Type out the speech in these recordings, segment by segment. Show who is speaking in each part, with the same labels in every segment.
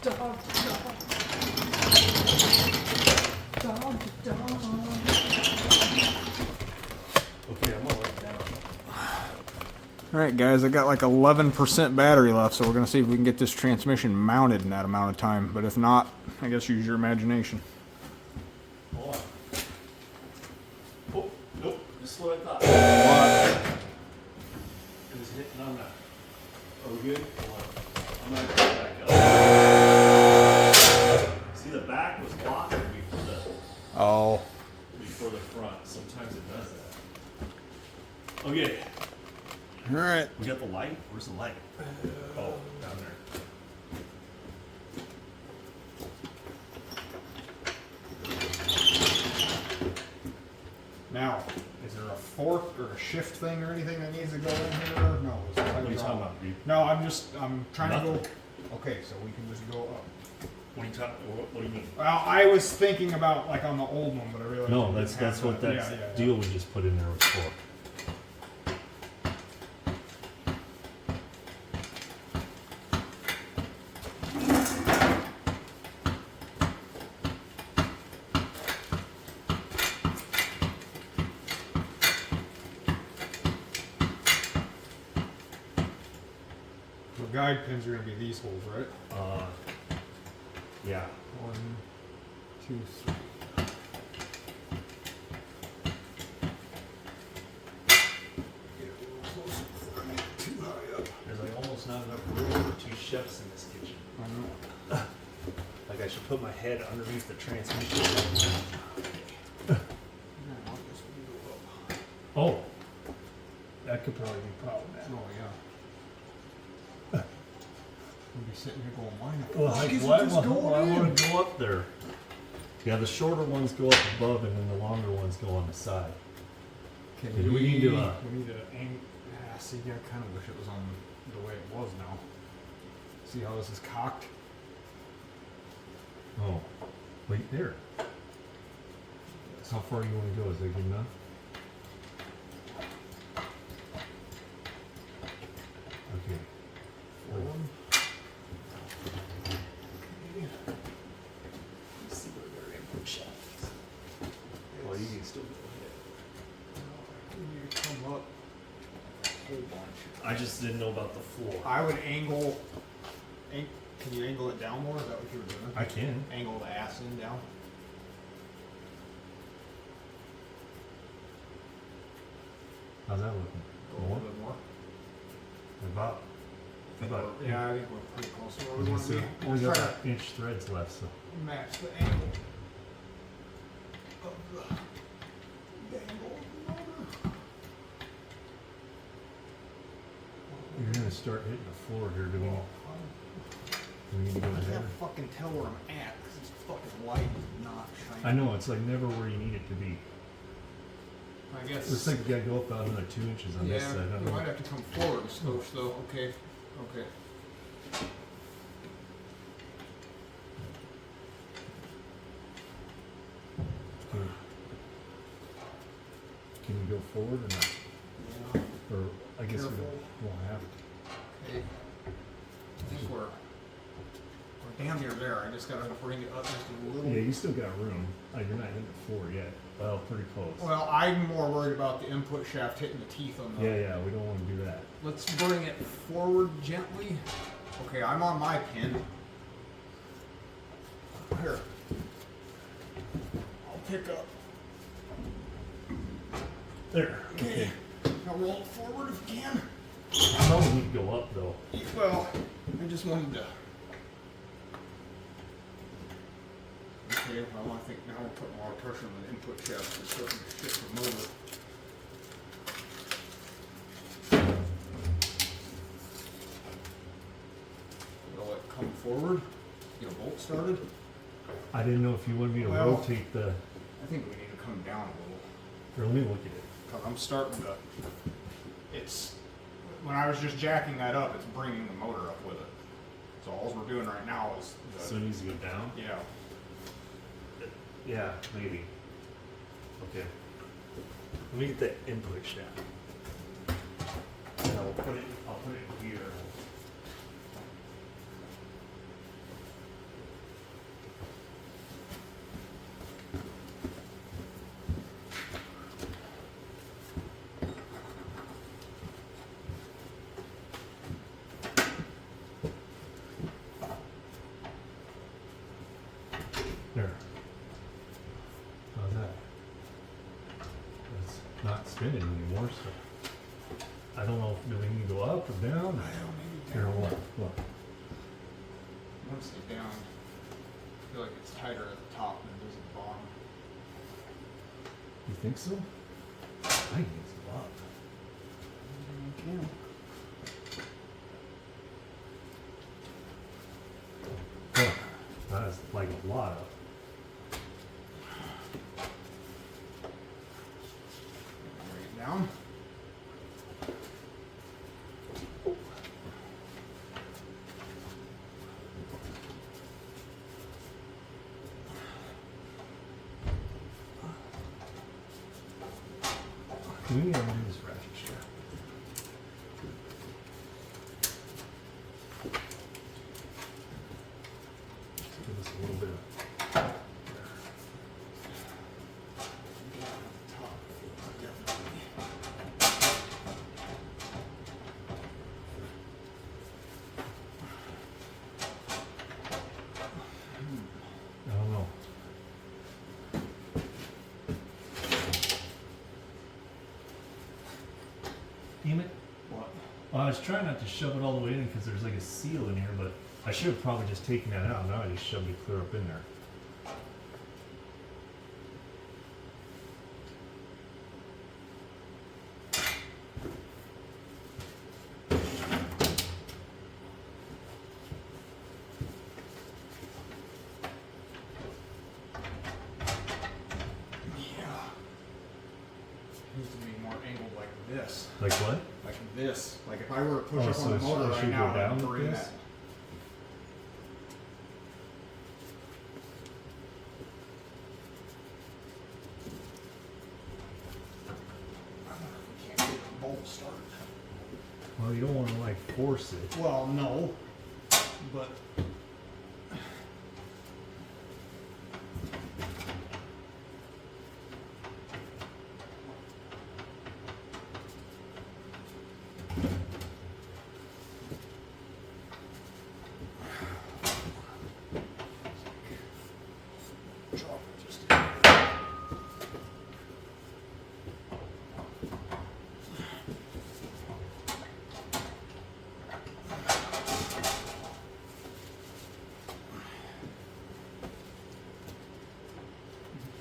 Speaker 1: Okay, I'm gonna let it down.
Speaker 2: Alright guys, I got like 11% battery left, so we're going to see if we can get this transmission mounted in that amount of time. But if not, I guess use your imagination.
Speaker 1: Hold on. Oh, nope, just what I thought. It was hitting on that. Are we good? Hold on. I'm gonna put it back up. See, the back was blocking before the front. Sometimes it does that. Okay.
Speaker 2: Alright.
Speaker 1: We got the light? Where's the light? Oh, down there.
Speaker 2: Now, is there a fork or a shift thing or anything that needs to go in here? No.
Speaker 1: What are you talking about, dude?
Speaker 2: No, I'm trying
Speaker 1: Nothing.
Speaker 2: to go. Okay, so we can just go up.
Speaker 1: What are you talking? What do you mean?
Speaker 2: Well, I was thinking about like on the old one, but I realized
Speaker 1: No,
Speaker 2: we
Speaker 1: that's
Speaker 2: didn't have
Speaker 1: what that deal we just put in there was for.
Speaker 2: The guide pins are going to be these holes, right?
Speaker 1: Yeah.
Speaker 2: 1, 2, 3. Get a little closer before I get too high up.
Speaker 1: There's like almost not enough room for 2 chefs in this kitchen.
Speaker 2: I know.
Speaker 1: Like I should put my head underneath the transmission. Oh, that could probably be problematic.
Speaker 2: Oh, yeah. We'll be sitting here going, why not?
Speaker 1: Well, I want to go up there. Yeah, the shorter ones go up above, and then the longer ones go on the side.
Speaker 2: We
Speaker 1: need to,
Speaker 2: need to aim. See, I kind of wish it was on the way it was now. See how this is cocked?
Speaker 1: Oh, wait there. How far you want to go? Is that good enough? Okay.
Speaker 2: Forward.
Speaker 1: Let's see where their input shaft is. Well, you can still go ahead.
Speaker 2: You need to come up a whole bunch.
Speaker 1: I just didn't know about the floor.
Speaker 2: I would angle. Can you angle it down more? Is that what you were doing?
Speaker 1: I can.
Speaker 2: Angle the ass end down.
Speaker 1: How's that looking?
Speaker 2: Go a little bit more.
Speaker 1: About.
Speaker 2: Yeah, I think we're pretty close to where we want to be.
Speaker 1: We
Speaker 2: We'll
Speaker 1: got
Speaker 2: try
Speaker 1: about inch threads left, so.
Speaker 2: to match the angle of the dangle of the motor.
Speaker 1: You're gonna start hitting the floor here, do we? We need to go
Speaker 2: I
Speaker 1: ahead.
Speaker 2: can't fucking tell where I'm at because this fucking light is not shining.
Speaker 1: I know, it's like never where you need it to be.
Speaker 2: I guess.
Speaker 1: Looks like you gotta go up about another 2 inches on this
Speaker 2: Yeah,
Speaker 1: side. I don't
Speaker 2: you
Speaker 1: know.
Speaker 2: might have to come forward a skosh though. Okay. Okay.
Speaker 1: Can you go forward or not?
Speaker 2: Yeah.
Speaker 1: Or I guess we
Speaker 2: Careful.
Speaker 1: won't have to.
Speaker 2: Okay. I think we're damn near there. I just gotta bring it up just a little.
Speaker 1: Yeah, you still got room. You're not hitting the floor yet. Well, pretty close.
Speaker 2: Well, I'm more worried about the input shaft hitting the teeth on the.
Speaker 1: Yeah, we don't want to do that.
Speaker 2: Let's bring it forward gently. Okay, I'm on my pin. Here. I'll pick up.
Speaker 1: There.
Speaker 2: Okay. Now roll it forward if you can.
Speaker 1: Probably need to go up though.
Speaker 2: Well, I just wanted to. Okay, well, I think now we're putting a lot of pressure on the input shaft to starting to shift the motor. Will it come forward? Get a bolt started?
Speaker 1: I didn't know if you wanted me to
Speaker 2: Well,
Speaker 1: rotate the.
Speaker 2: I think we need to come down a little.
Speaker 1: Here, let me look at it.
Speaker 2: Because I'm starting to. It's. When I was just jacking that up, it's bringing the motor up with it. So all we're doing right now is.
Speaker 1: So it needs to go down?
Speaker 2: Yeah.
Speaker 1: Yeah, maybe. Okay. Let me get the input shaft. And I'll put it in here. spinning anymore, so I don't know. Do we need to go up or down?
Speaker 2: I don't need
Speaker 1: Here, what? What?
Speaker 2: Once they down, I feel like it's tighter at the top than it is at the bottom.
Speaker 1: You think so? I think it's a lot.
Speaker 2: Okay.
Speaker 1: Huh. That's like a lot of.
Speaker 2: Bring it down.
Speaker 1: Do we need to do this ratchet strap? Just give us a little bit of. I don't know. Damn it.
Speaker 2: What?
Speaker 1: Well, I was trying not to shove it all the way in because there's like a seal in here, but I should have probably just taken that out. Now I just shoved it clear up in there.
Speaker 2: Needs to be more angled like this.
Speaker 1: Like what?
Speaker 2: Like this. Like if I were to push
Speaker 1: Oh,
Speaker 2: up
Speaker 1: so
Speaker 2: on the
Speaker 1: it
Speaker 2: motor right
Speaker 1: should
Speaker 2: now,
Speaker 1: go down
Speaker 2: I'd
Speaker 1: like
Speaker 2: bring
Speaker 1: this?
Speaker 2: that. I don't know if we can't get the bolt started.
Speaker 1: Well, you don't want to like force it.
Speaker 2: Well, no, but drop it just a bit.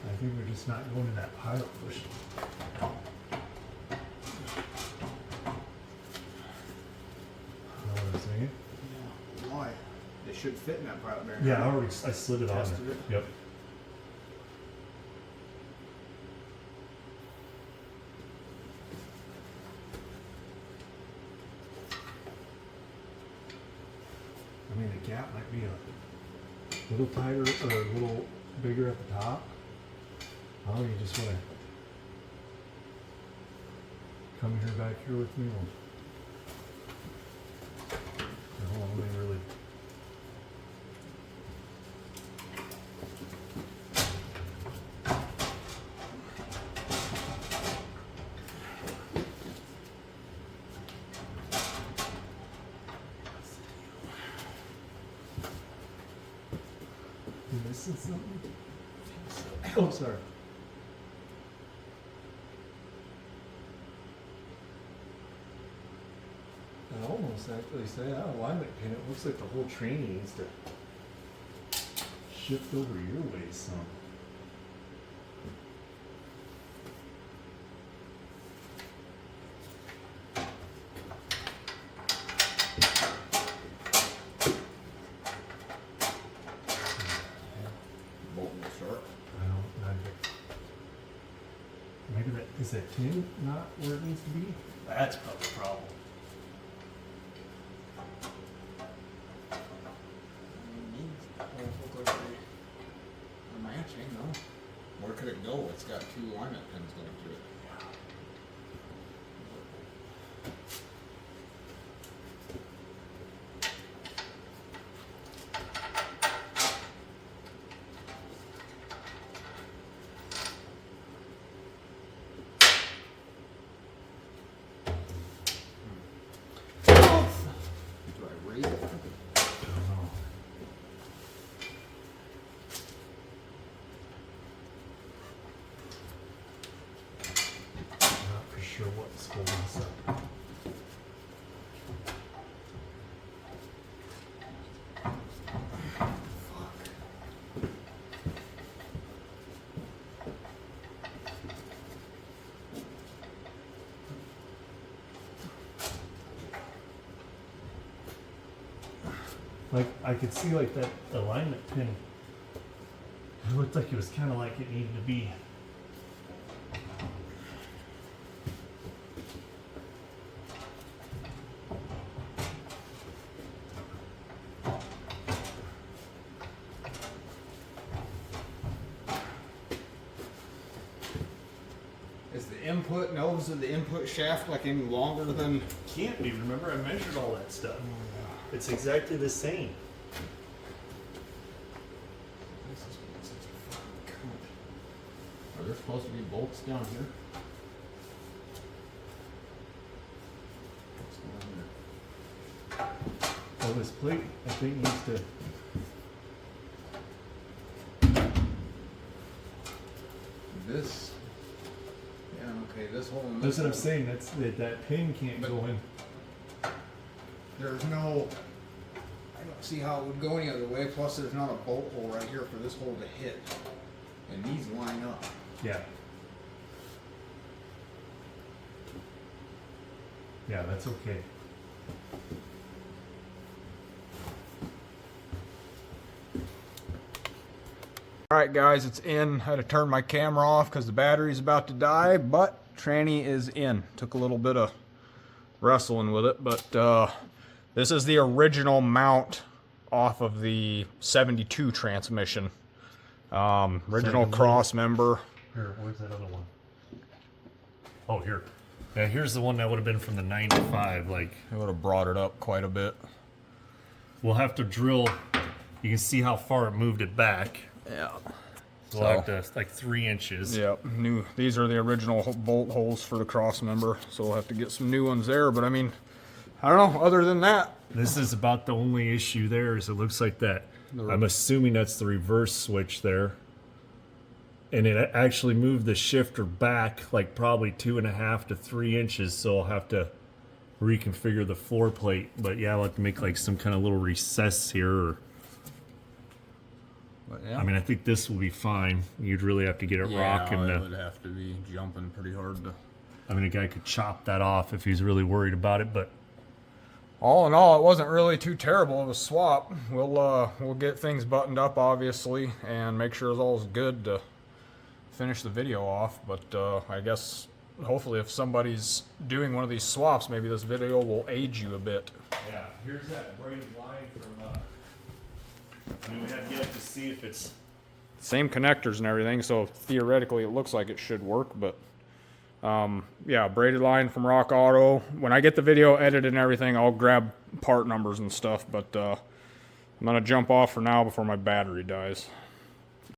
Speaker 1: I think we're just not going to that pilot push. Know what I'm saying?
Speaker 2: Yeah. Why? They should fit in that pilot bearing.
Speaker 1: Yeah, I slid it on
Speaker 2: Tested
Speaker 1: there.
Speaker 2: it?
Speaker 1: Yep. I mean, the gap might be a little tighter or a little bigger at the top. Oh, you just want to come here back here with me. Hold on, let me really. You missing something? Oh, sorry. I almost actually say, oh, alignment pin. It looks like the whole training needs to shift over your way some.
Speaker 2: Bolt will start.
Speaker 1: I don't, maybe that, is that tin not where it needs to be? That's probably the problem.
Speaker 2: Matching, no. Where could it go? It's got two alignment pins going through it. Do I raise it?
Speaker 1: I don't know. Like, I could see like that alignment pin. It looked like it was kind of like it needed to be.
Speaker 2: Is the input nose of the input shaft like any longer than?
Speaker 1: Can't be. Remember, I measured all that stuff. It's exactly the same.
Speaker 2: Are there supposed to be bolts down here? What's going on here?
Speaker 1: Well, this plate, I think, needs to.
Speaker 2: This. Yeah, okay, this hole.
Speaker 1: That's what I'm saying. That's that pin can't go in.
Speaker 2: There's no. I don't see how it would go any other way. Plus, there's not a bolt hole right here for this hole to hit. And these line up.
Speaker 1: Yeah. Yeah, that's okay.
Speaker 2: Alright guys, it's in. I had to turn my camera off because the battery's about to die, but tranny is in. Took a little bit of wrestling with it, but this is the original mount off of the 72 transmission. Original cross member.
Speaker 1: Here, where's that other one? Oh, here. Yeah, here's the one that would have been from the 95. Like,
Speaker 2: It would have brought it up quite a bit.
Speaker 1: we'll have to drill. You can see how far it moved it back.
Speaker 2: Yeah.
Speaker 1: So we'll have to, like 3 inches.
Speaker 2: Yep, new. These are the original bolt holes for the cross member, so we'll have to get some new ones there. But I mean, I don't know. Other than that,
Speaker 1: This is about the only issue there. Is it looks like that. I'm assuming that's the reverse switch there. And it actually moved the shifter back like probably 2.5 to 3 inches. So I'll have to reconfigure the floor plate. But yeah, I'll have to make like some kind of little recess here. Or,
Speaker 2: but yeah.
Speaker 1: I mean, I think this will be fine. You'd really have to get it rocking.
Speaker 2: it would have to be jumping pretty hard to.
Speaker 1: I mean, a guy could chop that off if he's really worried about it. But
Speaker 2: All in all, it wasn't really too terrible of a swap. We'll get things buttoned up, obviously, and make sure it's all good to finish the video off. But I guess hopefully, if somebody's doing one of these swaps, maybe this video will aid you a bit.
Speaker 1: yeah, here's that braided line from. I mean, we have yet to see if it's.
Speaker 2: Same connectors and everything, so theoretically it looks like it should work. But yeah, braided line from RockAuto. When I get the video edited and everything, I'll grab part numbers and stuff. But I'm gonna jump off for now before my battery dies.